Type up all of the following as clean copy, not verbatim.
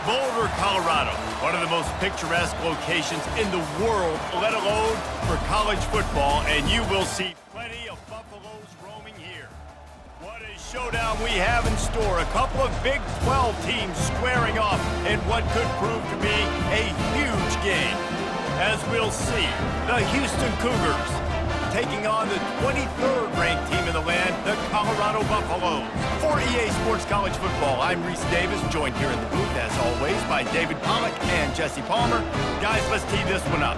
Boulder, Colorado, one of the most picturesque locations in the world, let alone for college football, and you will see plenty of Buffaloes roaming here. What a showdown we have in store. A couple of Big 12 teams squaring off in what could prove to be a huge game. As we'll see, the Houston Cougars taking on the 23rd ranked team in the land, the Colorado Buffaloes. For EA Sports College Football, I'm Reese Davis, joined here in the booth, as always, by David Pollack and Jesse Palmer. Guys, let's tee this one up.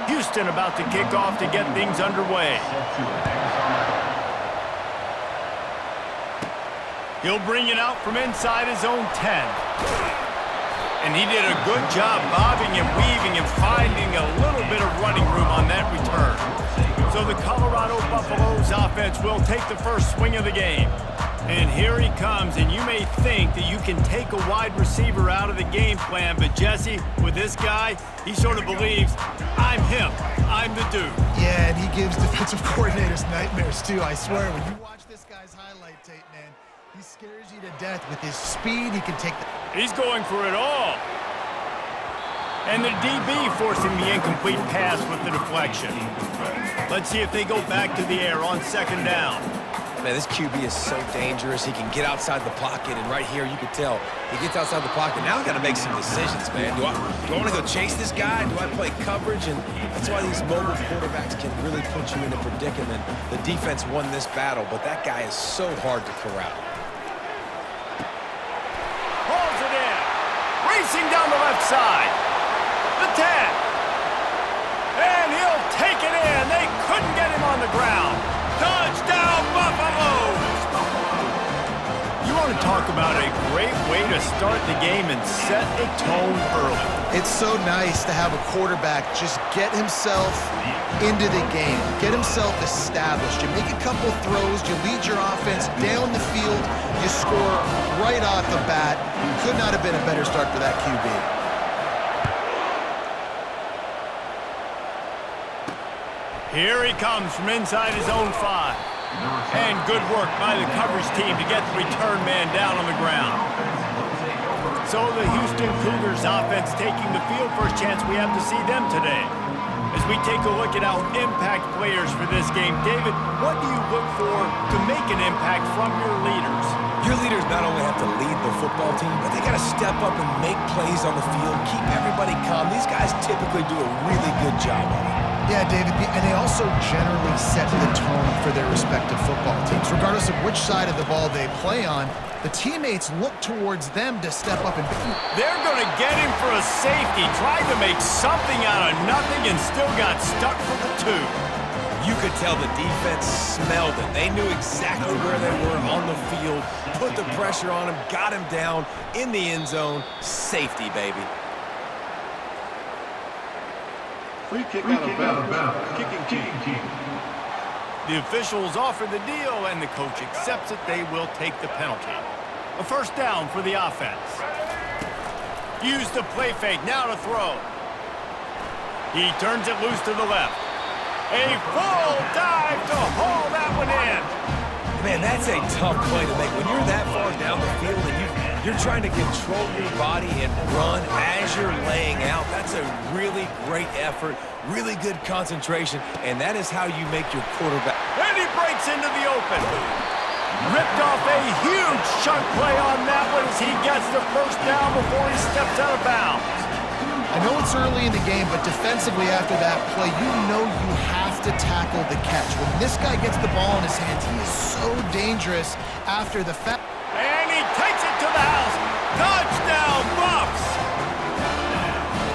Houston about to kick off to get things underway. He'll bring it out from inside his own 10. And he did a good job bobbing and weaving and finding a little bit of running room on that return. So the Colorado Buffaloes offense will take the first swing of the game. And here he comes, and you may think that you can take a wide receiver out of the game plan, but Jesse, with this guy, he sort of believes, I'm him, I'm the dude. Yeah, and he gives defensive coordinators nightmares too, I swear. When you watch this guy's highlight tape, man, he scares you to death with his speed. He can take the... He's going for it all. And the DB forcing the incomplete pass with the deflection. Let's see if they go back to the air on second down. Man, this QB is so dangerous. He can get outside the pocket, and right here you can tell he gets outside the pocket. Now I got to make some decisions, man. Do I want to go chase this guy? Do I play coverage? And that's why these mobile quarterbacks can really put you in a predicament. The defense won this battle, but that guy is so hard to corral. Pulls it in. Racing down the left side. The 10. And he'll take it in. They couldn't get him on the ground. Touchdown, Buffaloes! You want to talk about a great way to start the game and set a tone early. It's so nice to have a quarterback just get himself into the game, get himself established. You make a couple throws, you lead your offense down the field, you score right off the bat. Could not have been a better start for that QB. Here he comes from inside his own 5. And good work by the coverage team to get the return man down on the ground. So the Houston Cougars offense taking the field. First chance we have to see them today. As we take a look at our impact players for this game, David, what do you look for to make an impact from your leaders? Your leaders not only have to lead the football team, but they got to step up and make plays on the field, keep everybody calm. These guys typically do a really good job on it. Yeah, David, and they also generally set the tone for their respective football teams. Regardless of which side of the ball they play on, the teammates look towards them to step up and... They're going to get him for a safety, tried to make something out of nothing and still got stuck for the 2. You could tell the defense smelled it. They knew exactly where they were on the field, put the pressure on him, got him down in the end zone. Safety, baby. Free kick out of bounds. Kicking team. The officials offer the deal, and the coach accepts it. They will take the penalty. A first down for the offense. Use the play fake. Now to throw. He turns it loose to the left. A full dive to haul that one in. Man, that's a tough play to make. When you're that far down the field and you're trying to control your body and run as you're laying out, that's a really great effort, really good concentration, and that is how you make your quarterback. And he breaks into the open. Ripped off a huge chunk play on that one as he gets the first down before he steps out of bounds. I know it's early in the game, but defensively after that play, you know you have to tackle the catch. When this guy gets the ball in his hands, he is so dangerous after the fact. And he takes it to the house. Touchdown, Buffs!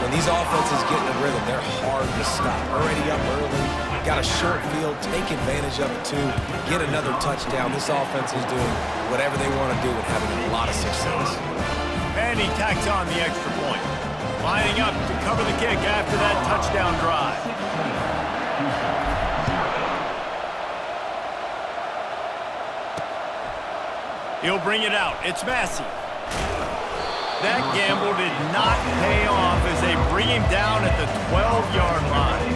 When these offenses get in a rhythm, they're hard to stop. Already up early, got a short field, take advantage of it too, get another touchdown. This offense is doing whatever they want to do and having a lot of success. And he tacks on the extra point. Lining up to cover the kick after that touchdown drive. He'll bring it out. It's Massey. That gamble did not pay off as they bring him down at the 12-yard line.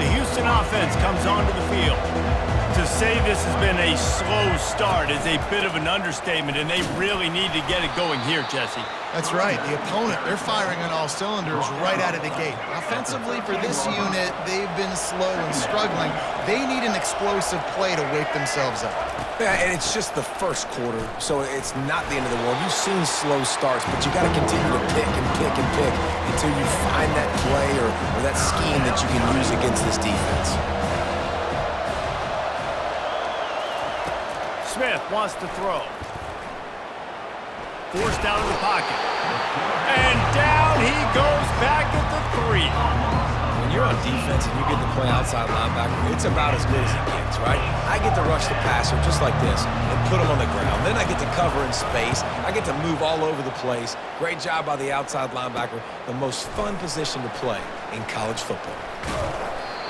The Houston offense comes onto the field. To say this has been a slow start is a bit of an understatement, and they really need to get it going here, Jesse. That's right. The opponent, they're firing on all cylinders right out of the gate. Offensively, for this unit, they've been slow and struggling. They need an explosive play to wake themselves up. Yeah, and it's just the first quarter, so it's not the end of the world. You've seen slow starts, but you got to continue to pick and pick and pick until you find that play or that scheme that you can use against this defense. Smith wants to throw. Forced out of the pocket. And down he goes back at the 3. When you're on defense and you get to play outside linebacker, it's about as good as it gets, right? I get to rush the passer just like this and put him on the ground. Then I get to cover in space. I get to move all over the place. Great job by the outside linebacker. The most fun position to play in college football.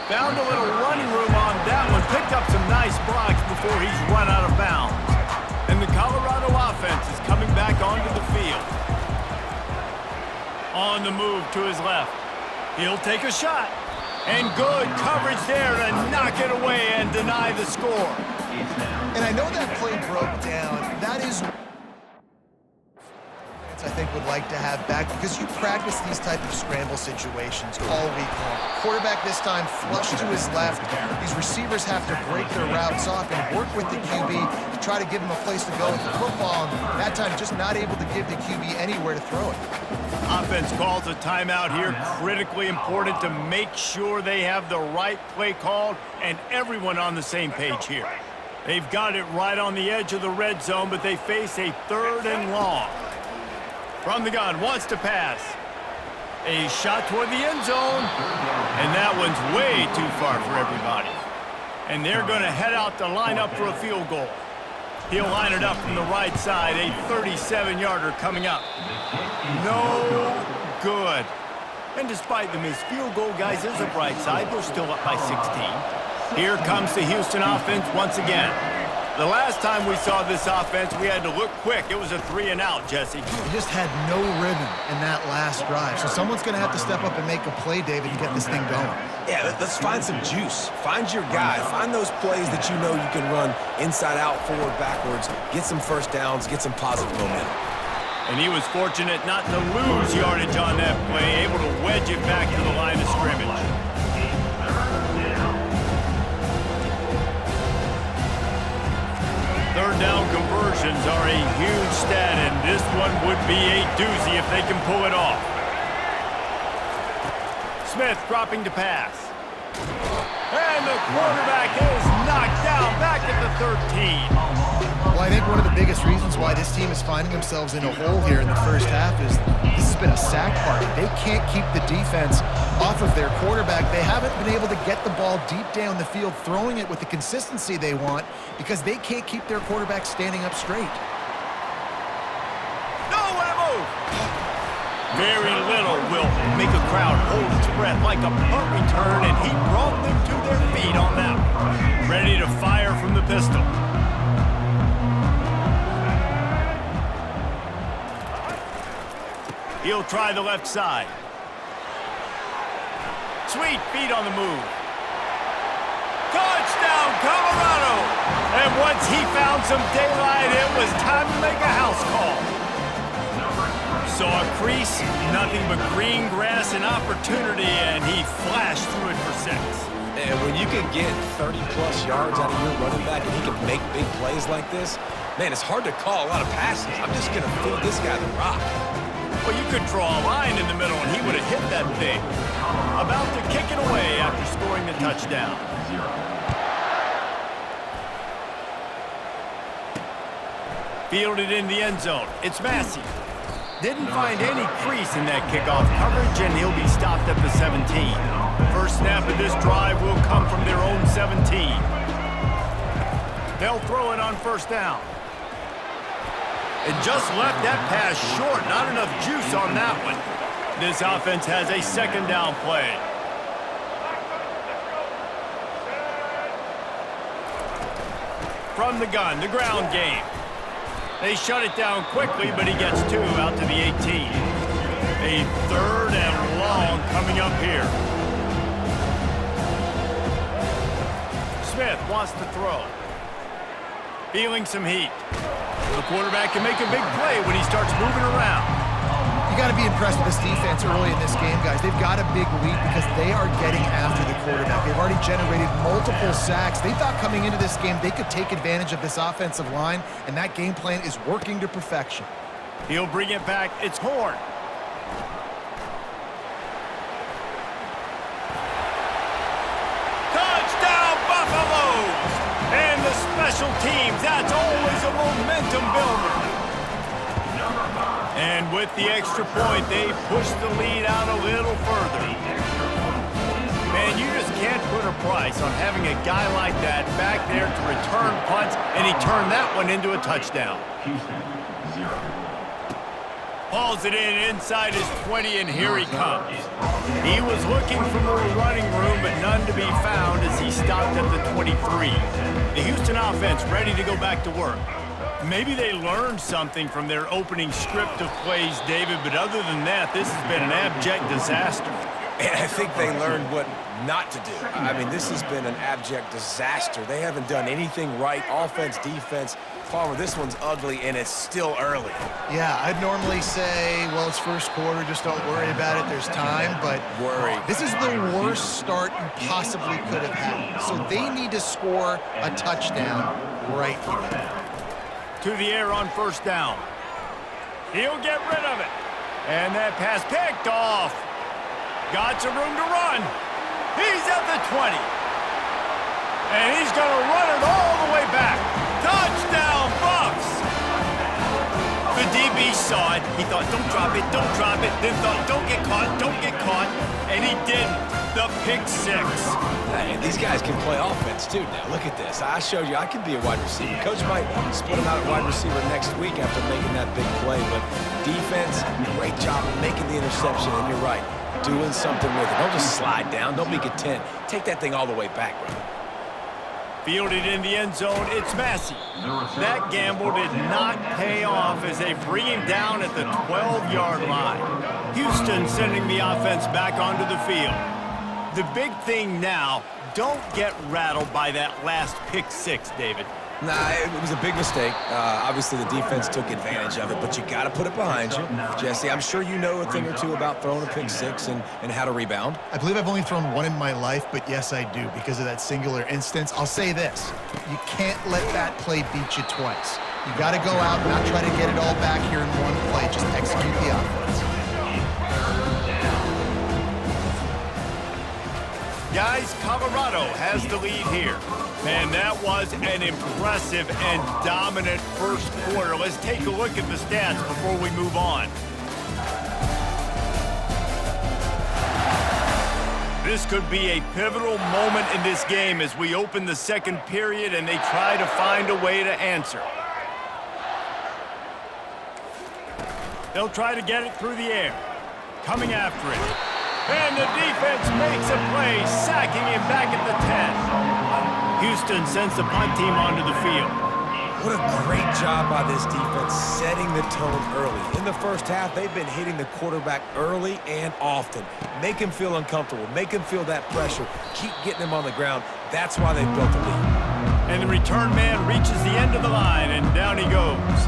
Found a little running room on that one. Picked up some nice blocks before he's run out of bounds. And the Colorado offense is coming back onto the field. On the move to his left. He'll take a shot. And good coverage there to knock it away and deny the score. And I know that play broke down. That is, I think, would like to have back, because you practice these type of scramble situations all week long. Quarterback this time flush to his left. These receivers have to break their routes off and work with the QB to try to give him a place to go with the football. And that time, just not able to give the QB anywhere to throw it. Offense calls a timeout here. Critically important to make sure they have the right play called and everyone on the same page here. They've got it right on the edge of the red zone, but they face a 3rd and long. From the gun, wants to pass. A shot toward the end zone, and that one's way too far for everybody. And they're going to head out to line up for a field goal. He'll line it up from the right side, a 37-yarder coming up. No good. And despite the missed field goal, guys, there's a bright side. They're still up by 16. Here comes the Houston offense once again. The last time we saw this offense, we had to look quick. It was a 3-and-out, Jesse. They just had no rhythm in that last drive. So someone's going to have to step up and make a play, David, to get this thing going. Yeah, let's find some juice. Find your guy. Find those plays that you know you can run inside out, forward, backwards. Get some first downs. Get some positive momentum. And he was fortunate not to lose yardage on that play, able to wedge it back to the line of scrimmage. Third down conversions are a huge stat, and this one would be a doozy if they can pull it off. Smith dropping to pass. And the quarterback is knocked down back at the 13. Well, I think one of the biggest reasons why this team is finding themselves in a hole here in the first half is this has been a sack party. They can't keep the defense off of their quarterback. They haven't been able to get the ball deep down the field, throwing it with the consistency they want, because they can't keep their quarterback standing up straight. No, what a move! Very little will make a crowd hold its breath like a punt return, and he brought them to their feet on that one. Ready to fire from the pistol. He'll try the left side. Sweet feet on the move. Touchdown, Colorado! And once he found some daylight, it was time to make a house call. Saw a crease, nothing but green grass and opportunity, and he flashed through it for 6. And when you can get 30-plus yards out of your running back and he can make big plays like this, man, it's hard to call a lot of passes. I'm just going to feed this guy the rock. Well, you could draw a line in the middle, and he would have hit that thing. About to kick it away after scoring the touchdown. Fielded in the end zone. It's Massey. Didn't find any crease in that kickoff coverage, and he'll be stopped at the 17. First snap of this drive will come from their own 17. They'll throw it on first down. And just left that pass short. Not enough juice on that one. This offense has a second down play. From the gun, the ground game. They shut it down quickly, but he gets 2 out to the 18. A 3rd and long coming up here. Smith wants to throw. Feeling some heat. The quarterback can make a big play when he starts moving around. You got to be impressed with this defense early in this game, guys. They've got a big lead because they are getting after the quarterback. They've already generated multiple sacks. They thought coming into this game they could take advantage of this offensive line, and that game plan is working to perfection. He'll bring it back. It's Horn. Touchdown, Buffaloes! And the special teams, that's always a momentum builder. And with the extra point, they push the lead out a little further. Man, you just can't put a price on having a guy like that back there to return punts, and he turned that one into a touchdown. Hauls it in inside his 20, and here he comes. He was looking for more running room, but none to be found as he stopped at the 23. The Houston offense ready to go back to work. Maybe they learned something from their opening script of plays, David, but other than that, this has been an abject disaster. And I think they learned what not to do. I mean, this has been an abject disaster. They haven't done anything right, offense, defense. Palmer, this one's ugly, and it's still early. Yeah, I'd normally say, well, it's first quarter, just don't worry about it, there's time, but this is the worst start you possibly could have had. So they need to score a touchdown right here. To the air on first down. He'll get rid of it. And that pass picked off. Got some room to run. He's at the 20. And he's going to run it all the way back. Touchdown, Buffs! The DB saw it. He thought, don't drop it, don't drop it. Then thought, don't get caught, don't get caught. And he didn't. The pick six. Hey, these guys can play offense, too, now. Look at this. I showed you I can be a wide receiver. Coach might split him out at wide receiver next week after making that big play. But defense, great job making the interception. And you're right, doing something with it. Don't just slide down. Don't be content. Take that thing all the way back, brother. Fielded in the end zone, it's Massey. That gamble did not pay off as they bring him down at the 12-yard line. Houston sending the offense back onto the field. The big thing now, don't get rattled by that last pick six, David. Nah, it was a big mistake. Obviously, the defense took advantage of it, but you got to put it behind you. Jesse, I'm sure you know a thing or two about throwing a pick six and how to rebound. I believe I've only thrown one in my life, but yes, I do, because of that singular instance. I'll say this. You can't let that play beat you twice. You got to go out and not try to get it all back here in one play. Just execute the offense. Guys, Colorado has the lead here. Man, that was an impressive and dominant first quarter. Let's take a look at the stats before we move on. This could be a pivotal moment in this game as we open the second period and they try to find a way to answer. They'll try to get it through the air. Coming after it. And the defense makes a play, sacking him back at the 10. Houston sends the punt team onto the field. What a great job by this defense setting the tone early. In the first half, they've been hitting the quarterback early and often. Make him feel uncomfortable. Make him feel that pressure. Keep getting him on the ground. That's why they've built the lead. And the return man reaches the end of the line, and down he goes.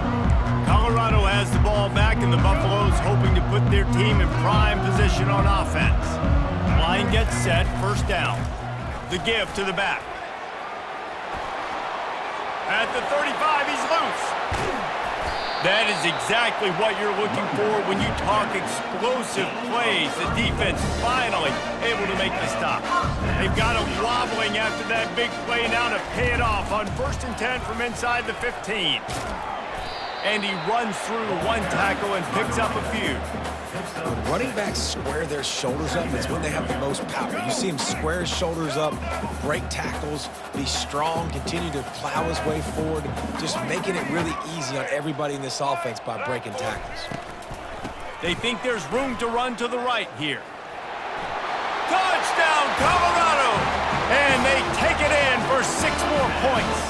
Colorado has the ball back, and the Buffaloes hoping to put their team in prime position on offense. Line gets set, first down. The give to the back. At the 35, he's loose. That is exactly what you're looking for when you talk explosive plays. The defense finally able to make the stop. They've got him wobbling after that big play now to pay it off on 1st and 10 from inside the 15. And he runs through one tackle and picks up a few. When running backs square their shoulders up, it's when they have the most power. You see him square his shoulders up, break tackles, be strong, continue to plow his way forward, just making it really easy on everybody in this offense by breaking tackles. They think there's room to run to the right here. Touchdown, Colorado! And they take it in for 6 more points.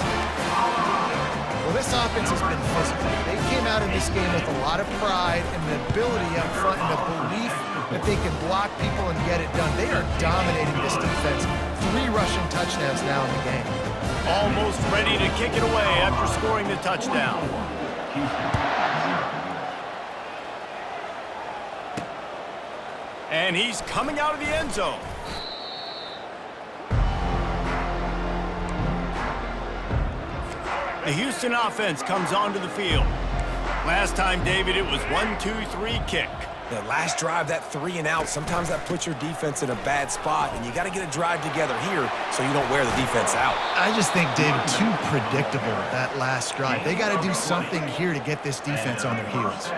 Well, this offense has been physical. They came out in this game with a lot of pride and the ability up front and the belief that they can block people and get it done. They are dominating this defense. 3 rushing touchdowns now in the game. Almost ready to kick it away after scoring the touchdown. And he's coming out of the end zone. The Houston offense comes onto the field. Last time, David, it was 1-2-3 kick. The last drive, that 3 and out, sometimes that puts your defense in a bad spot, and you got to get a drive together here so you don't wear the defense out. I just think, David, too predictable, that last drive. They got to do something here to get this defense on their heels.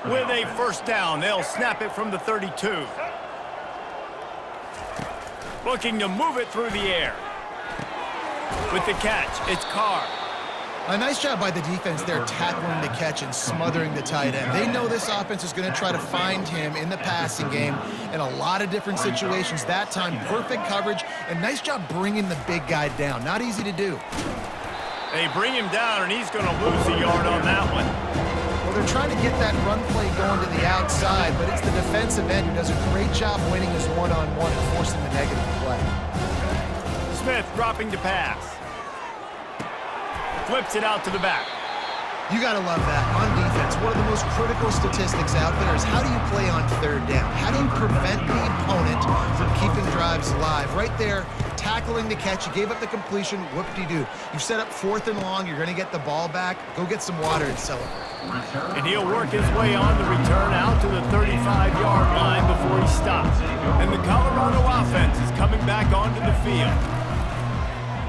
With a first down, they'll snap it from the 32. Looking to move it through the air. With the catch, it's Carr. A nice job by the defense there, tackling the catch and smothering the tight end. They know this offense is going to try to find him in the passing game in a lot of different situations. That time, perfect coverage, and nice job bringing the big guy down. Not easy to do. They bring him down, and he's going to lose a yard on that one. Well, they're trying to get that run play going to the outside, but it's the defensive end who does a great job winning his one-on-one and forcing the negative play. Smith dropping to pass. Flips it out to the back. You got to love that. On defense, one of the most critical statistics out there is how do you play on third down? How do you prevent the opponent from keeping drives alive? Right there, tackling the catch. You gave up the completion. Whoop-de-doo. You've set up 4th and long. You're going to get the ball back. Go get some water and celebrate. And he'll work his way on the return out to the 35-yard line before he stops. And the Colorado offense is coming back onto the field.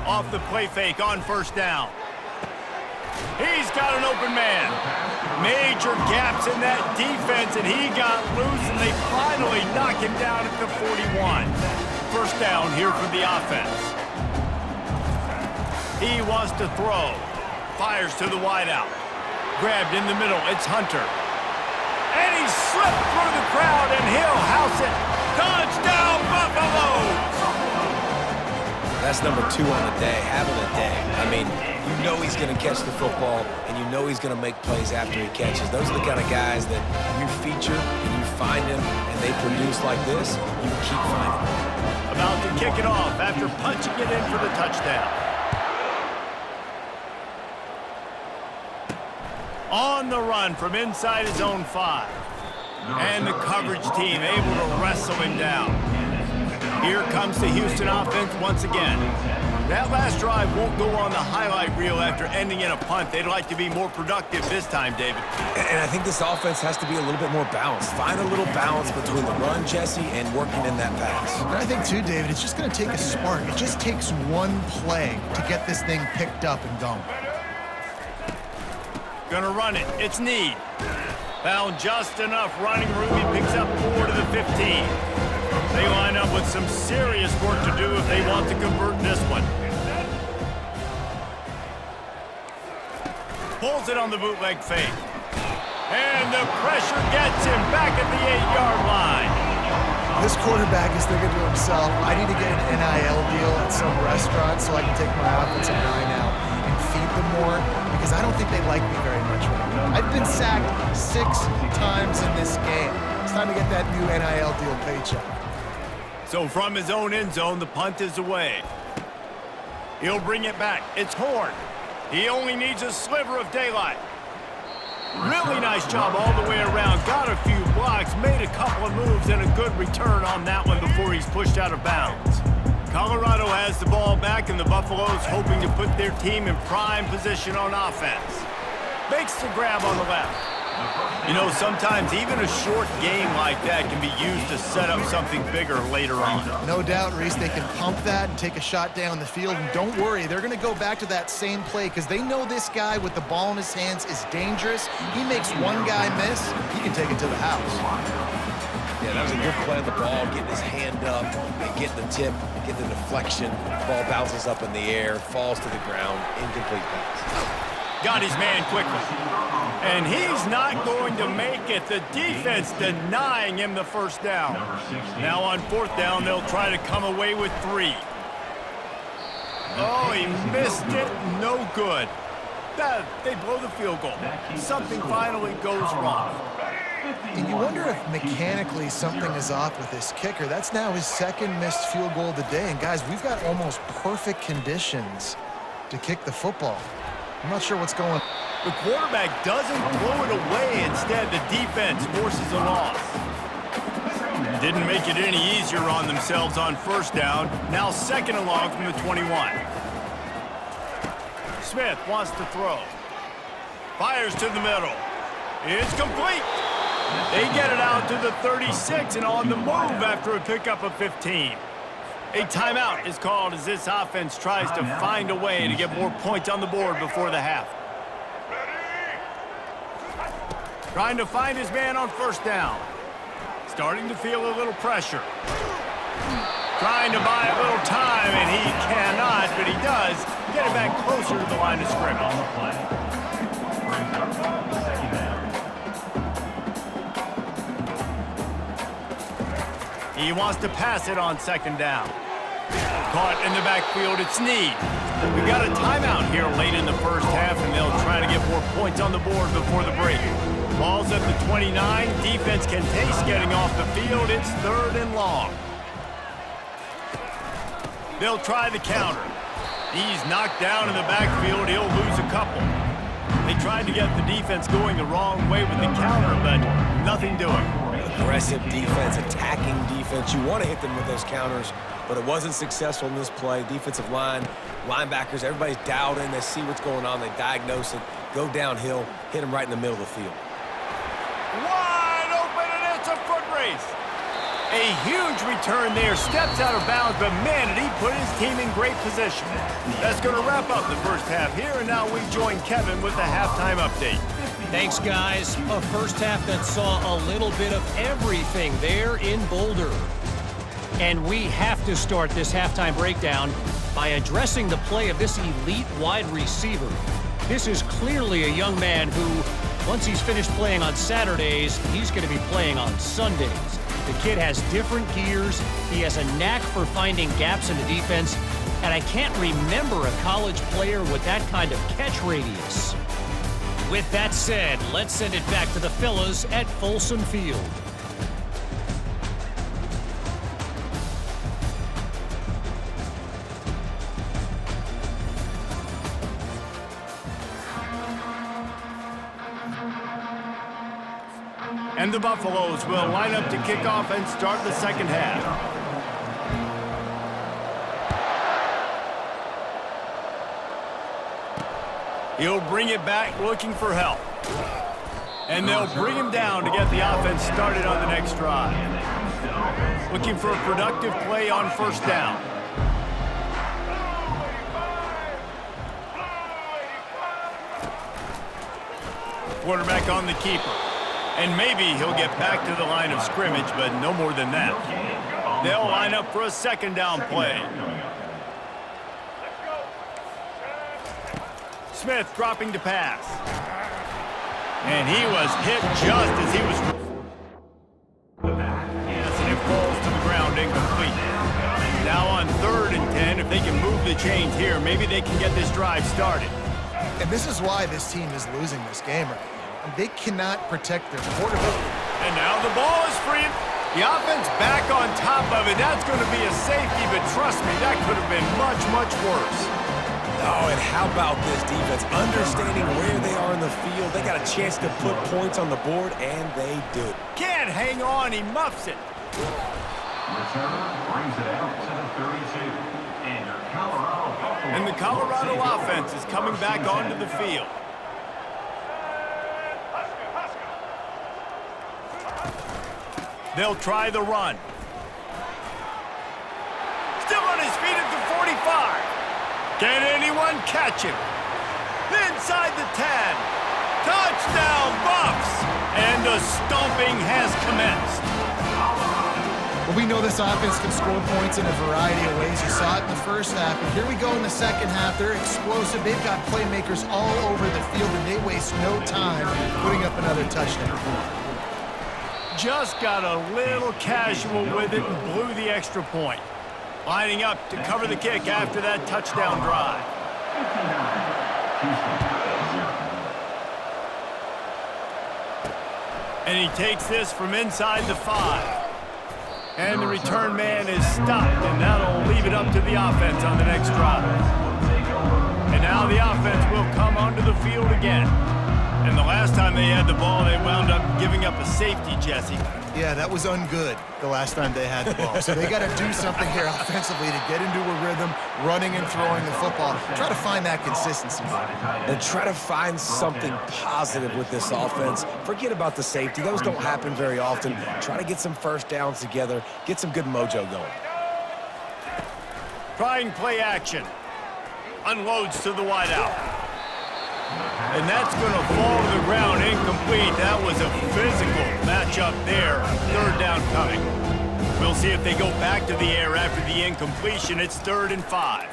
Off the play fake on first down. He's got an open man. Major gaps in that defense, and he got loose, and they finally knock him down at the 41. First down here for the offense. He wants to throw. Fires to the wideout. Grabbed in the middle. It's Hunter. And he slipped through the crowd, and he'll house it. Touchdown, Buffaloes! That's number 2 on the day, having a day. I mean, you know he's going to catch the football, and you know he's going to make plays after he catches. Those are the kind of guys that you feature and you find them, and they produce like this, you keep finding them. About to kick it off after punching it in for the touchdown. On the run from inside his own 5. And the coverage team able to wrestle him down. Here comes the Houston offense once again. That last drive won't go on the highlight reel after ending in a punt. They'd like to be more productive this time, David. And I think this offense has to be a little bit more balanced. Find a little balance between the run, Jesse, and working in that pass. And I think, too, David, it's just going to take a spark. It just takes one play to get this thing picked up and going. Gonna run it. It's Need. Found just enough running room. He picks up 4 to the 15. They line up with some serious work to do if they want to convert this one. Pulls it on the bootleg fake. And the pressure gets him back at the 8-yard line. This quarterback is thinking to himself, I need to get an NIL deal at some restaurant so I can take my offensive line out and feed them more, because I don't think they like me very much right now. I've been sacked 6 times in this game. It's time to get that new NIL deal paycheck. So from his own end zone, the punt is away. He'll bring it back. It's Horn. He only needs a sliver of daylight. Really nice job all the way around. Got a few blocks, made a couple of moves, and a good return on that one before he's pushed out of bounds. Colorado has the ball back, and the Buffaloes hoping to put their team in prime position on offense. Makes the grab on the left. You know, sometimes even a short game like that can be used to set up something bigger later on. No doubt, Reese, they can pump that and take a shot down the field. And don't worry, they're going to go back to that same play because they know this guy with the ball in his hands is dangerous. He makes one guy miss, he can take it to the house. Yeah, that was a good play on the ball, getting his hand up and getting the tip, getting the deflection. Ball bounces up in the air, falls to the ground, incomplete pass. Got his man quickly. And he's not going to make it. The defense denying him the first down. Now on 4th down, they'll try to come away with 3. Oh, he missed it. No good. They blow the field goal. Something finally goes wrong. And you wonder if mechanically something is off with this kicker. That's now his 2nd missed field goal of the day. And guys, we've got almost perfect conditions to kick the football. I'm not sure what's going on. The quarterback doesn't throw it away. Instead, the defense forces a loss. Didn't make it any easier on themselves on first down. Now second and long from the 21. Smith wants to throw. Fires to the middle. It's complete. They get it out to the 36 and on the move after a pickup of 15. A timeout is called as this offense tries to find a way to get more points on the board before the half. Trying to find his man on first down. Starting to feel a little pressure. Trying to buy a little time, and he cannot, but he does get it back closer to the line of scrimmage. He wants to pass it on second down. Caught in the backfield, it's Snead. We got a timeout here late in the first half, and they'll try to get more points on the board before the break. Ball's at the 29. Defense can taste getting off the field. It's third and long. They'll try the counter. He's knocked down in the backfield. He'll lose a couple. They tried to get the defense going the wrong way with the counter, but nothing doing. Aggressive defense, attacking defense. You want to hit them with those counters, but it wasn't successful in this play. Defensive line, linebackers, everybody's dialed in. They see what's going on. They diagnose it, go downhill, hit them right in the middle of the field. Wide open, and it's a foot race. A huge return there. Steps out of bounds, but man, did he put his team in great position. That's going to wrap up the first half here, and now we join Kevin with the halftime update. Thanks, guys. A first half that saw a little bit of everything there in Boulder. And we have to start this halftime breakdown by addressing the play of this elite wide receiver. This is clearly a young man who, once he's finished playing on Saturdays, he's going to be playing on Sundays. The kid has different gears. He has a knack for finding gaps in the defense. And I can't remember a college player with that kind of catch radius. With that said, let's send it back to the fellas at Folsom Field. And the Buffaloes will line up to kick off and start the second half. He'll bring it back looking for help. And they'll bring him down to get the offense started on the next drive. Looking for a productive play on first down. Quarterback on the keeper. And maybe he'll get back to the line of scrimmage, but no more than that. They'll line up for a second down play. Smith dropping to pass. And he was hit just as he was... Yes, and it falls to the ground incomplete. Now on 3rd and 10, if they can move the chains here, maybe they can get this drive started. And this is why this team is losing this game right now. They cannot protect their quarterback. And now the ball is free. The offense back on top of it. That's going to be a safety, but trust me, that could have been much, much worse. Oh, and how about this defense? Understanding where they are in the field. They got a chance to put points on the board, and they do. Can't hang on. He muffs it. Returner brings it out to the 32. And your Colorado Buffaloes. And the Colorado offense is coming back onto the field. They'll try the run. Still on his feet at the 45. Can anyone catch him? Inside the 10. Touchdown, Buffs! And the stomping has commenced. Well, we know this offense can score points in a variety of ways. You saw it in the first half, and here we go in the second half. They're explosive. They've got playmakers all over the field, and they waste no time putting up another touchdown. Just got a little casual with it and blew the extra point. Lining up to cover the kick after that touchdown drive. And he takes this from inside the 5. And the return man is stopped, and that'll leave it up to the offense on the next drive. And they had the ball, they wound up giving up a safety, Jesse. Yeah, that was ungood the last time they had the ball. So they got to do something here offensively to get into a rhythm, running and throwing the football. Try to find that consistency. And try to find something positive with this offense. Forget about the safety. Those don't happen very often. Try to get some first downs together, get some good mojo going. Trying play action. Unloads to the wideout. And that's going to fall to the ground incomplete. That was a physical matchup there. Third down coming. We'll see if they go back to the air after the incompletion. It's 3rd and 5.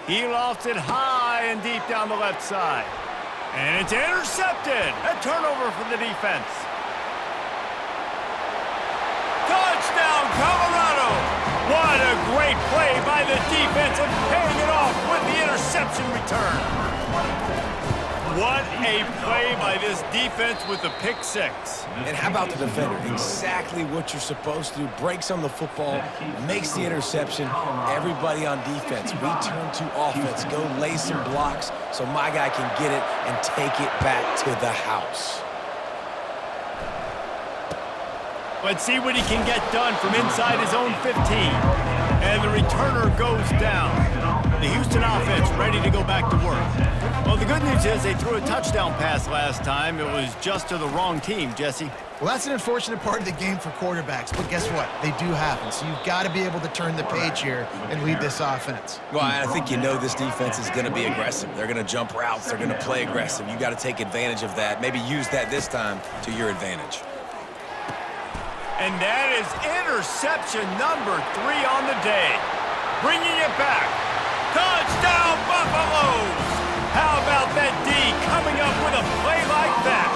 He lofts it high and deep down the left side. And it's intercepted. A turnover for the defense. Touchdown, Colorado! What a great play by the defense and paying it off with the interception return. What a play by this defense with the pick 6. And how about the defender? Exactly what you're supposed to do. Breaks on the football, makes the interception. Everybody on defense, we turn to offense. Go lay some blocks so my guy can get it and take it back to the house. Let's see what he can get done from inside his own 15. And the returner goes down. The Houston offense ready to go back to work. Well, the good news is they threw a touchdown pass last time. It was just to the wrong team, Jesse. Well, that's an unfortunate part of the game for quarterbacks, but guess what? They do happen, so you've got to be able to turn the page here and lead this offense. Well, I think you know this defense is going to be aggressive. They're going to jump routes. They're going to play aggressive. You got to take advantage of that. Maybe use that this time to your advantage. And that is interception number 3 on the day. Bringing it back. Touchdown, Buffaloes! How about that D coming up with a play like that?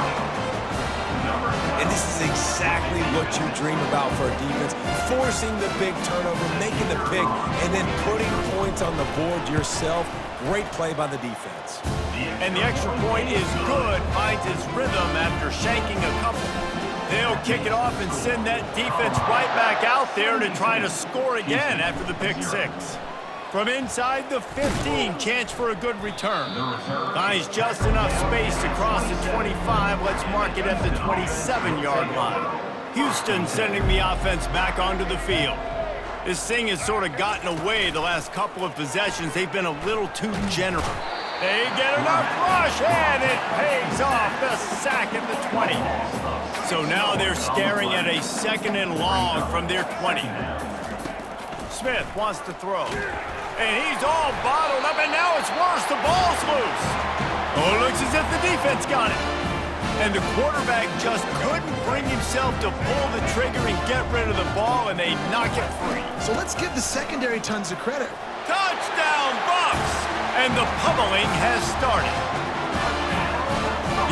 And this is exactly what you dream about for a defense. Forcing the big turnover, making the pick, and then putting points on the board yourself. Great play by the defense. And the extra point is good. Finds his rhythm after shanking a couple. They'll kick it off and send that defense right back out there to try to score again after the pick 6. From inside the 15, chance for a good return. Finds just enough space to cross the 25. Let's mark it at the 27-yard line. Houston sending the offense back onto the field. This thing has sort of gotten away the last couple of possessions. They've been a little too generous. They get enough rush, and it pays off the sack at the 20. So now they're staring at a 2nd and long from their 20. Smith wants to throw. And he's all bottled up, and now it's worse. The ball's loose. Oh, it looks as if the defense got it. And the quarterback just couldn't bring himself to pull the trigger and get rid of the ball, and they knock it free. So let's give the secondary tons of credit. Touchdown, Bucks! And the pummeling has started.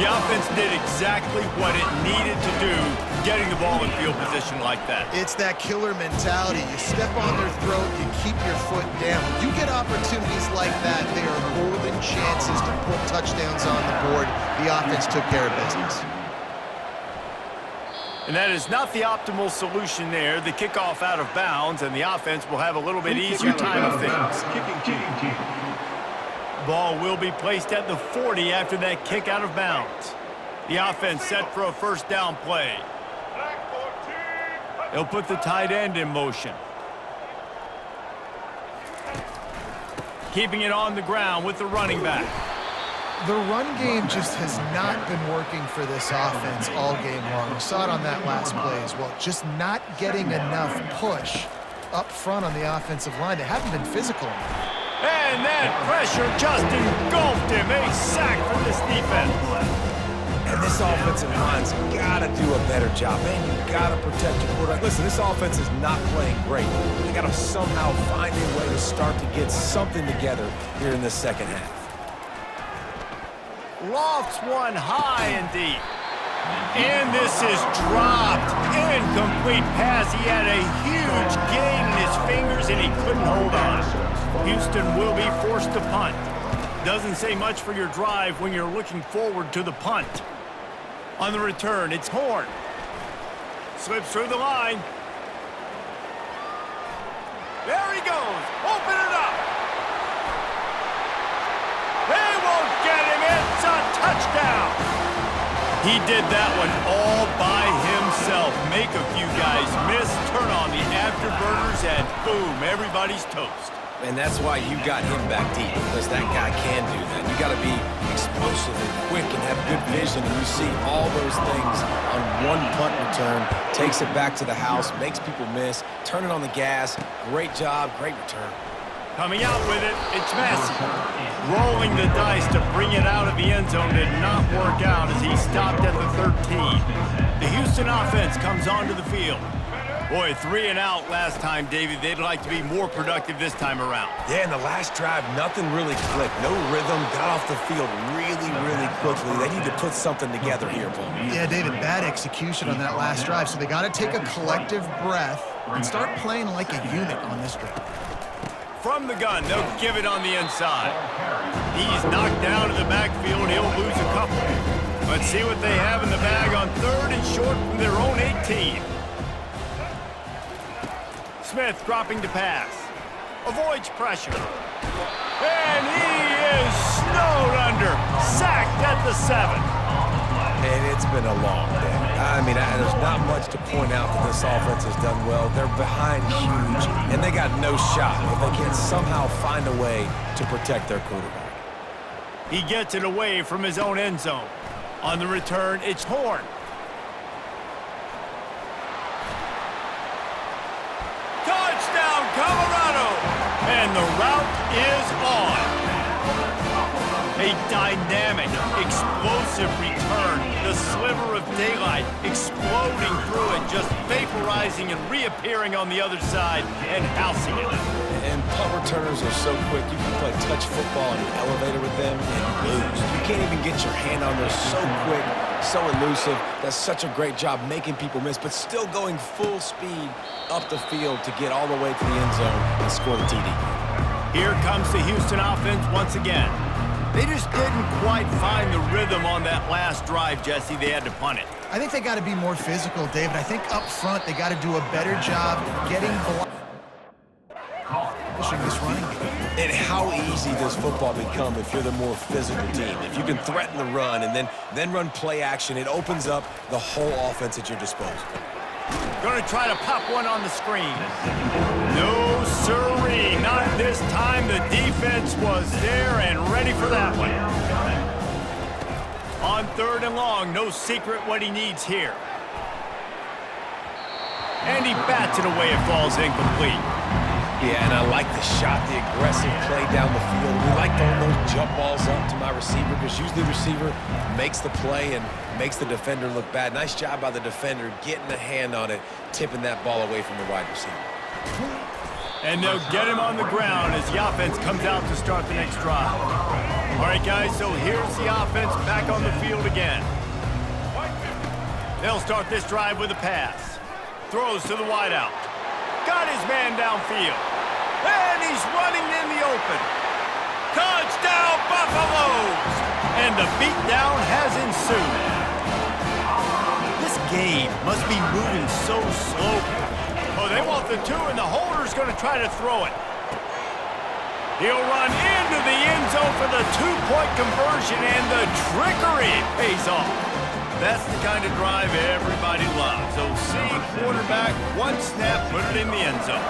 The offense did exactly what it needed to do, getting the ball in field position like that. It's that killer mentality. You step on their throat, you keep your foot down. When you get opportunities like that, they are golden chances to put touchdowns on the board. The offense took care of business. And that is not the optimal solution there. The kickoff out of bounds, and the offense will have a little bit easier time of things. Kicking. Ball will be placed at the 40 after that kick out of bounds. The offense set for a first down play. They'll put the tight end in motion. Keeping it on the ground with the running back. The run game just has not been working for this offense all game long. We saw it on that last play as well. Just not getting enough push up front on the offensive line. They haven't been physical enough. And that pressure just engulfed him. A sack for this defense. And this offensive line's got to do a better job. Man, you got to protect your quarterback. Listen, this offense is not playing great. They got to somehow find a way to start to get something together here in the second half. Lofts one high and deep. And this is dropped. Incomplete pass. He had a huge gain in his fingers, and he couldn't hold on. Houston will be forced to punt. Doesn't say much for your drive when you're looking forward to the punt. On the return, it's Horn. Slips through the line. There he goes. Open it up. They won't get him. It's a touchdown. He did that one all by himself. Make a few guys miss, turn on the afterburners, and boom, everybody's toast. And that's why you got him back deep, because that guy can do that. You got to be explosive and quick and have good vision, and you see all those things on one punt return. Takes it back to the house, makes people miss, turning on the gas. Great job, great return. Coming out with it, it's Massey. Rolling the dice to bring it out of the end zone did not work out as he stopped at the 13. The Houston offense comes onto the field. Boy, 3 and out last time, David. They'd like to be more productive this time around. Yeah, in the last drive, nothing really clicked. No rhythm, got off the field really, really quickly. They need to put something together here, Paul. Yeah, David, bad execution on that last drive, so they got to take a collective breath and start playing like a unit on this drive. From the gun, they'll give it on the inside. He's knocked down in the backfield. He'll lose a couple. Let's see what they have in the bag on 3rd and short from their own 18. Smith dropping to pass. Avoids pressure. And he is snowed under. Sacked at the 7. And it's been a long day. I mean, there's not much to point out that this offense has done well. They're behind huge, and they got no shot if they can't somehow find a way to protect their quarterback. He gets it away from his own end zone. On the return, it's Horn. Touchdown, Colorado! And the route is on. A dynamic, explosive return. The sliver of daylight exploding through it, just vaporizing and reappearing on the other side and housing it. And punt returners are so quick, you can play touch football in an elevator with them and lose. You can't even get your hand on there. So quick, so elusive. Does such a great job making people miss, but still going full speed up the field to get all the way to the end zone and score the TD. Here comes the Houston offense once again. They just didn't quite find the rhythm on that last drive, Jesse. They had to punt it. I think they got to be more physical, David. I think up front they got to do a better job getting pushing this running game. And how easy does football become if you're the more physical team? If you can threaten the run and then run play action, it opens up the whole offense at your disposal. Going to try to pop one on the screen. No, sirree. Not this time. The defense was there and ready for that one. On 3rd and long, no secret what he needs here. And he bats it away. It falls incomplete. Yeah, and I like the shot, the aggressive play down the field. We like throwing those jump balls up to my receiver because usually the receiver makes the play and makes the defender look bad. Nice job by the defender getting a hand on it, tipping that ball away from the wide receiver. And they'll get him on the ground as the offense comes out to start the next drive. All right, guys, so here's the offense back on the field again. They'll start this drive with a pass. Throws to the wideout. Got his man downfield. And he's running in the open. Touchdown, Buffaloes! And the beatdown has ensued. This game must be moving so slow. Oh, they want the 2, and the holder's going to try to throw it. He'll run into the end zone for the 2-point conversion, and the trickery pays off. That's the kind of drive everybody loves. OC quarterback, one snap, put it in the end zone.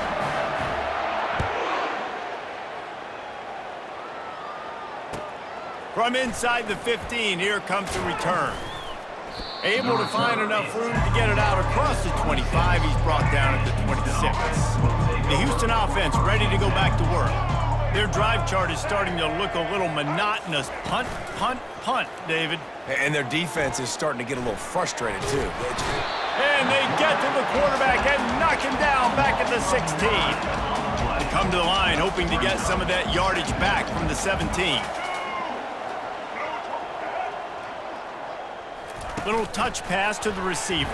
From inside the 15, here comes the return. Able to find enough room to get it out across the 25. He's brought down at the 26. The Houston offense ready to go back to work. Their drive chart is starting to look a little monotonous. Punt, punt, punt, David. And their defense is starting to get a little frustrated, too. And they get to the quarterback and knock him down back at the 16. They come to the line hoping to get some of that yardage back from the 17. Little touch pass to the receiver.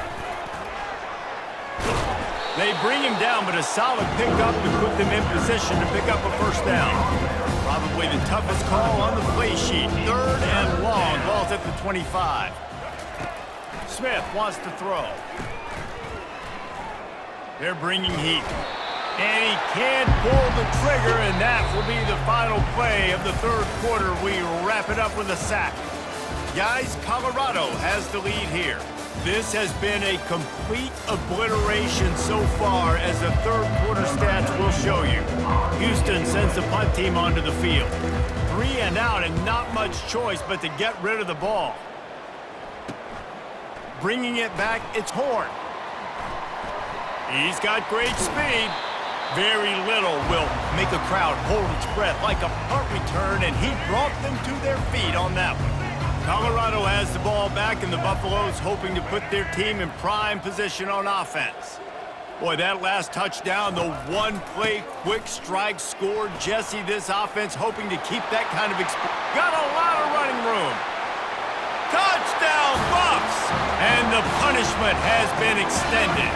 They bring him down, but a solid pickup to put them in position to pick up a first down. Probably the toughest call on the play sheet. 3rd and long. Ball's at the 25. Smith wants to throw. They're bringing heat. And he can't pull the trigger, and that will be the final play of the 3rd quarter. We wrap it up with a sack. Guys, Colorado has the lead here. This has been a complete obliteration so far, as the third quarter stats will show you. Houston sends the punt team onto the field. 3 and out, and not much choice but to get rid of the ball. Bringing it back, it's Horn. He's got great speed. Very little will make a crowd hold its breath like a punt return, and he brought them to their feet on that one. Colorado has the ball back, and the Buffaloes hoping to put their team in prime position on offense. Boy, that last touchdown, the one-play quick strike score. Jesse, this offense hoping to keep that kind of got a lot of running room. Touchdown, Buffs! And the punishment has been extended.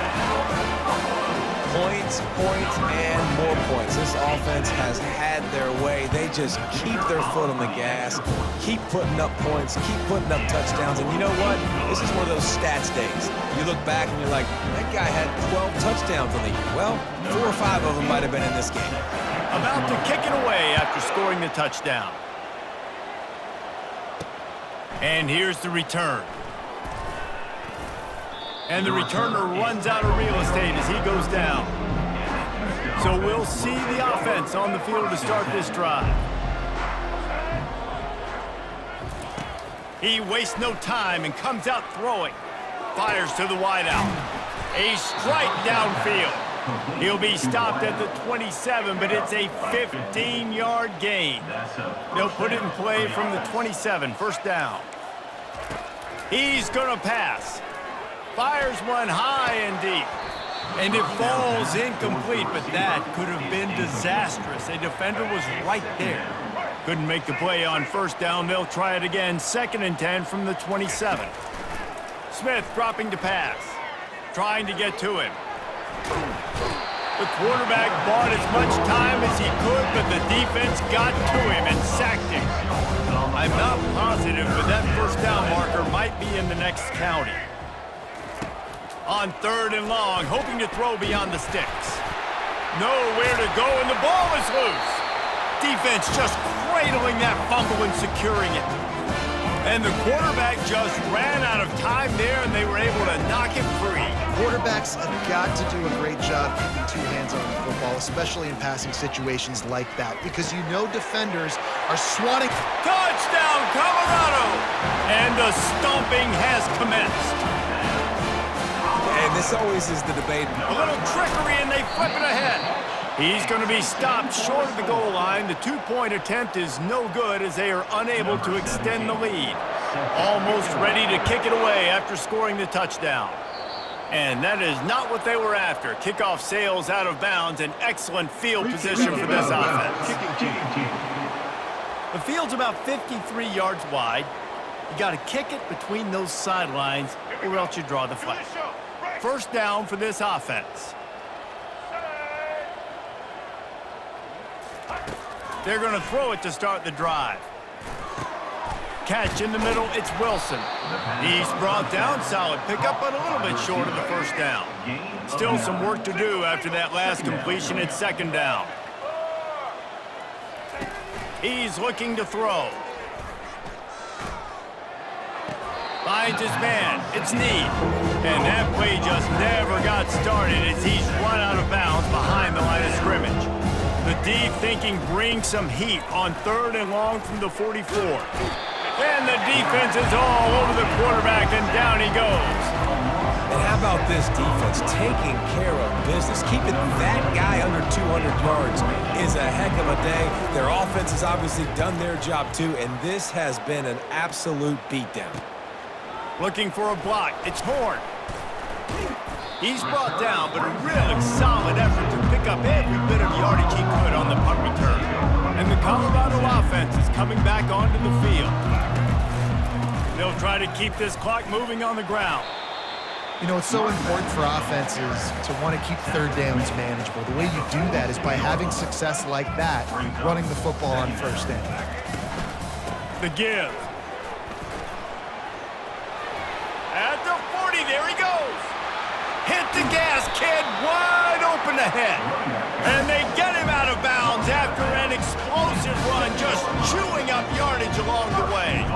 Points, and more points. This offense has had their way. They just keep their foot on the gas, keep putting up points, keep putting up touchdowns. And you know what? This is one of those stats days. You look back and you're like, that guy had 12 touchdowns on the year. Well, 4 or 5 of them might have been in this game. About to kick it away after scoring the touchdown. And here's the return. And the returner runs out of real estate as he goes down. So we'll see the offense on the field to start this drive. He wastes no time and comes out throwing. Fires to the wideout. A strike downfield. He'll be stopped at the 27, but it's a 15-yard gain. They'll put it in play from the 27, first down. He's going to pass. Fires one high and deep. And it falls incomplete, but that could have been disastrous. A defender was right there. Couldn't make the play on first down. They'll try it again, 2nd and 10 from the 27. Smith dropping to pass. Trying to get to him. The quarterback bought as much time as he could, but the defense got to him and sacked him. I'm not positive, but that first down marker might be in the next county. On 3rd and long, hoping to throw beyond the sticks. Nowhere to go, and the ball is loose. Defense just cradling that fumble and securing it. And the quarterback just ran out of time there, and they were able to knock him free. Quarterbacks have got to do a great job keeping 2 hands on the football, especially in passing situations like that, because you know defenders are swatting. Touchdown, Colorado! And the stomping has commenced. And this always is the debate. A little trickery, and they flip it ahead. He's going to be stopped short of the goal line. The 2-point attempt is no good as they are unable to extend the lead. Almost ready to kick it away after scoring the touchdown. And that is not what they were after. Kickoff sails out of bounds, and excellent field position for this offense. The field's about 53 yards wide. You got to kick it between those sidelines, or else you draw the flag. First down for this offense. They're going to throw it to start the drive. Catch in the middle, it's Wilson. He's brought down, solid pickup, but a little bit short of the first down. Still some work to do after that last completion at 2nd down. He's looking to throw. Finds his man, it's Need. And that play just never got started as he's run out of bounds behind the line of scrimmage. The D thinking bring some heat on 3rd and long from the 44. And the defense is all over the quarterback, and down he goes. And how about this defense taking care of business? Keeping that guy under 200 yards is a heck of a day. Their offense has obviously done their job too, and this has been an absolute beatdown. Looking for a block, it's Horn. He's brought down, but a really solid effort to pick up every bit of yardage he could on the punt return. And the Colorado offense is coming back onto the field. They'll try to keep this clock moving on the ground. You know, it's so important for offenses to want to keep 3rd downs manageable. The way you do that is by having success like that, running the football on 1st down. The give. At the 40, there he goes. Hit the gas, kid, wide open ahead. And they get him out of bounds after an explosive run, just chewing up yardage along the way.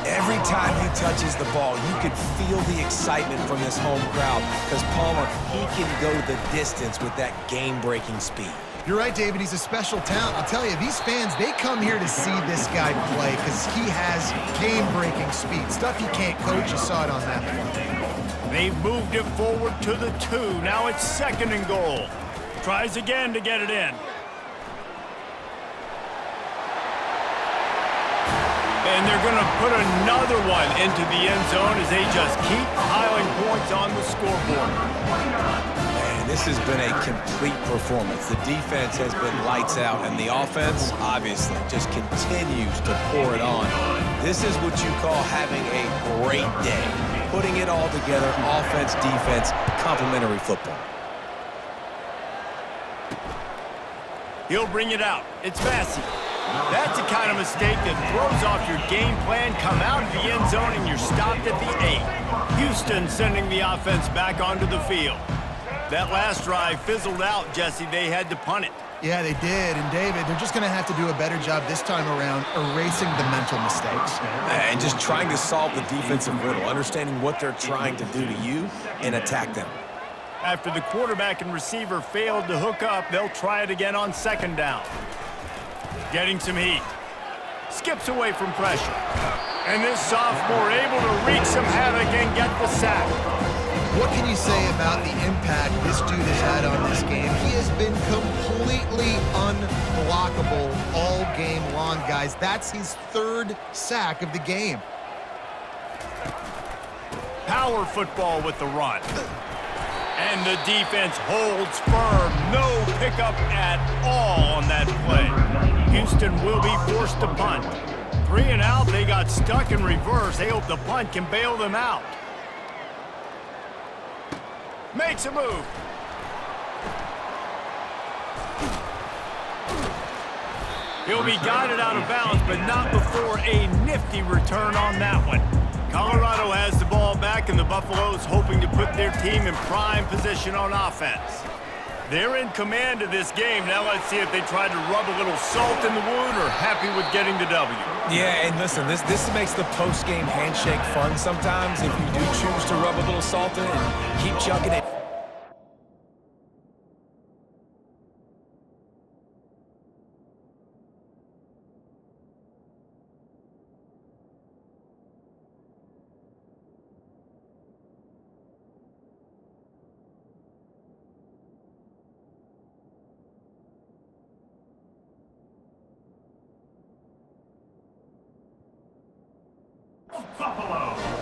Every time he touches the ball, you can feel the excitement from this home crowd because Palmer, he can go the distance with that game-breaking speed. You're right, David. He's a special talent. I'll tell you, these fans, they come here to see this guy play because he has game-breaking speed. Stuff you can't coach. You saw it on that play. They've moved it forward to the 2. Now it's 2nd and goal. Tries again to get it in. And they're going to put another one into the end zone as they just keep piling points on the scoreboard. Man, this has been a complete performance. The defense has been lights out, and the offense, obviously, just continues to pour it on. This is what you call having a great day. Putting it all together, offense, defense, complementary football. He'll bring it out. It's Massey. That's the kind of mistake that throws off your game plan. Come out of the end zone and you're stopped at the 8. Houston sending the offense back onto the field. That last drive fizzled out, Jesse. They had to punt it. Yeah, they did. And, David, they're just going to have to do a better job this time around erasing the mental mistakes. And just trying to solve the defensive riddle, understanding what they're trying to do to you and attack them. After the quarterback and receiver failed to hook up, they'll try it again on 2nd down. Getting some heat. Skips away from pressure. And this sophomore able to wreak some havoc and get the sack. What can you say about the impact this dude has had on this game? He has been completely unblockable all game long, guys. That's his 3rd sack of the game. Power football with the run. And the defense holds firm. No pickup at all on that play. Houston will be forced to punt. 3 and out, they got stuck in reverse. They hope the punt can bail them out. Makes a move. He'll be guided out of bounds, but not before a nifty return on that one. Colorado has the ball back, and the Buffaloes hoping to put their team in prime position on offense. They're in command of this game. Now let's see if they try to rub a little salt in the wound or happy with getting the W. Yeah, and listen, this makes the post-game handshake fun sometimes if you do choose to rub a little salt in it and keep chucking it.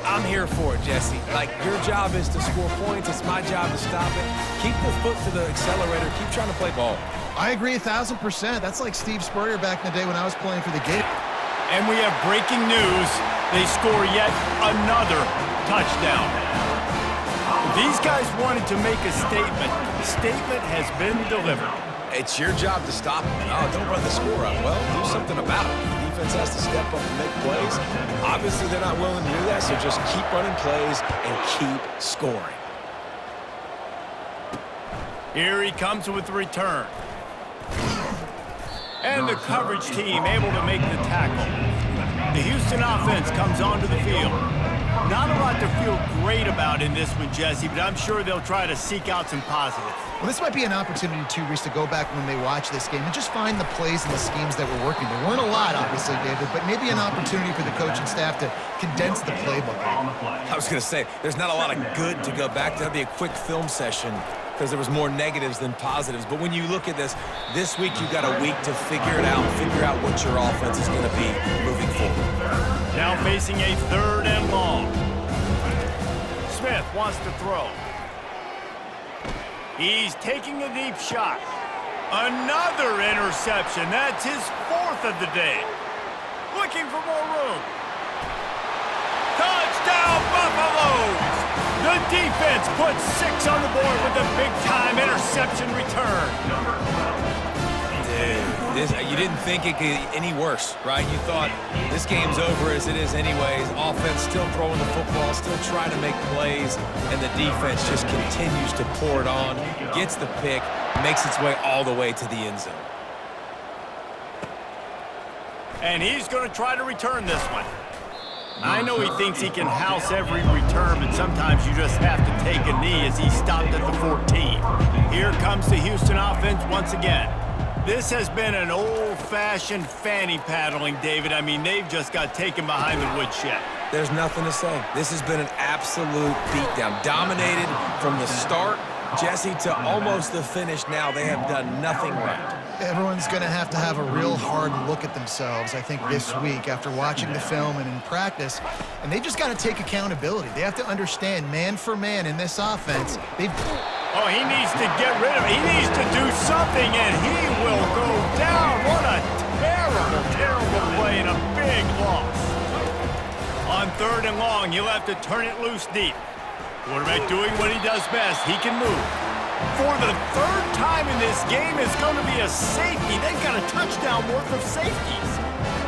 I'm here for it, Jesse. Like, your job is to score points. It's my job to stop it. Keep the foot to the accelerator. Keep trying to play ball. I agree 1,000%. That's like Steve Spurrier back in the day when I was playing for the Gators. And we have breaking news. They score yet another touchdown. These guys wanted to make a statement. The statement has been delivered. It's your job to stop it. Oh, don't run the score up. Well, do something about it. The defense has to step up and make plays. Obviously, they're not willing to do that, so just keep running plays and keep scoring. Here he comes with the return. And the coverage team able to make the tackle. The Houston offense comes onto the field. Not a lot to feel great about in this one, Jesse, but I'm sure they'll try to seek out some positives. Well, this might be an opportunity, too, Reese, to go back when they watch this game and just find the plays and the schemes that were working. There weren't a lot, obviously, David, but maybe an opportunity for the coaching staff to condense the playbook. I was going to say, there's not a lot of good to go back to. That'd be a quick film session because there was more negatives than positives. But when you look at this week you've got a week to figure it out, figure out what your offense is going to be moving forward. Now facing a 3rd and long. Smith wants to throw. He's taking a deep shot. Another interception. That's his 4th of the day. Looking for more room. Touchdown, Buffaloes! The defense puts 6 on the board with a big-time interception return. Dude, you didn't think it could get any worse, right? You thought this game's over as it is anyways. Offense still throwing the football, still trying to make plays, and the defense just continues to pour it on, gets the pick, makes its way all the way to the end zone. And he's going to try to return this one. I know he thinks he can house every return, but sometimes you just have to take a knee as he stopped at the 14. Here comes the Houston offense once again. This has been an old-fashioned fanny paddling, David. I mean, they've just got taken behind the woodshed. There's nothing to say. This has been an absolute beatdown. Dominated from the start, Jesse, to almost the finish now. They have done nothing right. Everyone's going to have a real hard look at themselves, I think, this week after watching the film and in practice. And they just got to take accountability. They have to understand, man for man in this offense, they've... Oh, he needs to get rid of it. He needs to do something, and he will go down. What a terrible, terrible play and a big loss. On 3rd and long, he'll have to turn it loose deep. Quarterback doing what he does best. He can move. For the 3rd time in this game is going to be a safety. They've got a touchdown worth of safeties.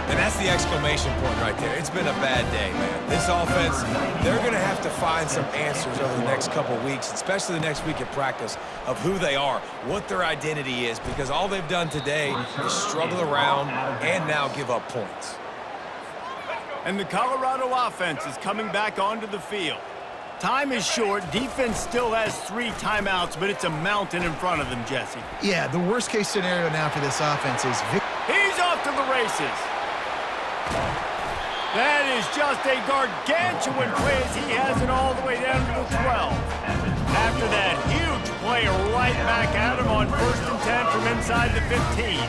And that's the exclamation point right there. It's been a bad day, man. This offense, they're going to have to find some answers over the next couple weeks, especially the next week of practice, of who they are, what their identity is, because all they've done today is struggle around and now give up points. And the Colorado offense is coming back onto the field. Time is short. Defense still has 3 timeouts, but it's a mountain in front of them, Jesse. Yeah, the worst-case scenario now for this offense is... He's off to the races. That is just a gargantuan play as he has it all the way down to the 12. After that huge play right back at him on 1st and 10 from inside the 15.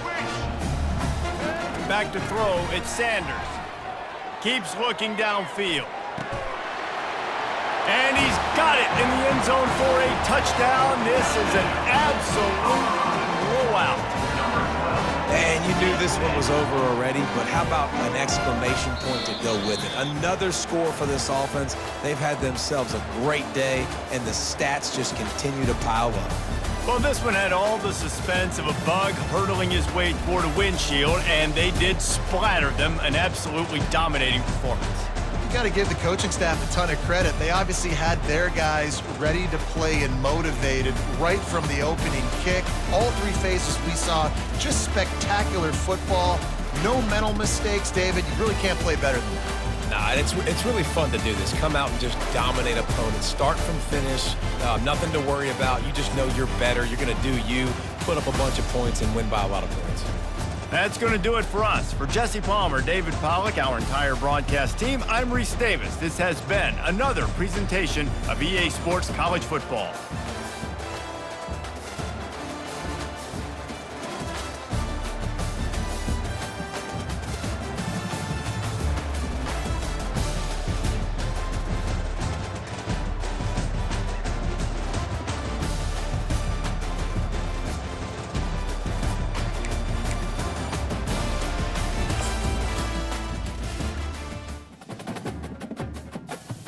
Back to throw, it's Sanders. Keeps looking downfield. And he's got it in the end zone for a touchdown. This is an absolute blowout. And you knew this one was over already, but how about an exclamation point to go with it? Another score for this offense. They've had themselves a great day, and the stats just continue to pile up. Well, this one had all the suspense of a bug hurtling his way toward a windshield, and they did splatter them. An absolutely dominating performance. You got to give the coaching staff a ton of credit. They obviously had their guys ready to play and motivated right from the opening kick. All 3 phases we saw, just spectacular football. No mental mistakes, David. You really can't play better than that. Nah, it's really fun to do this. Come out and just dominate opponents. Start from finish. Nothing to worry about. You just know you're better. You're going to do you, put up a bunch of points, and win by a lot of points. That's going to do it for us. For Jesse Palmer, David Pollack, our entire broadcast team, I'm Reese Davis. This has been another presentation of EA Sports College Football.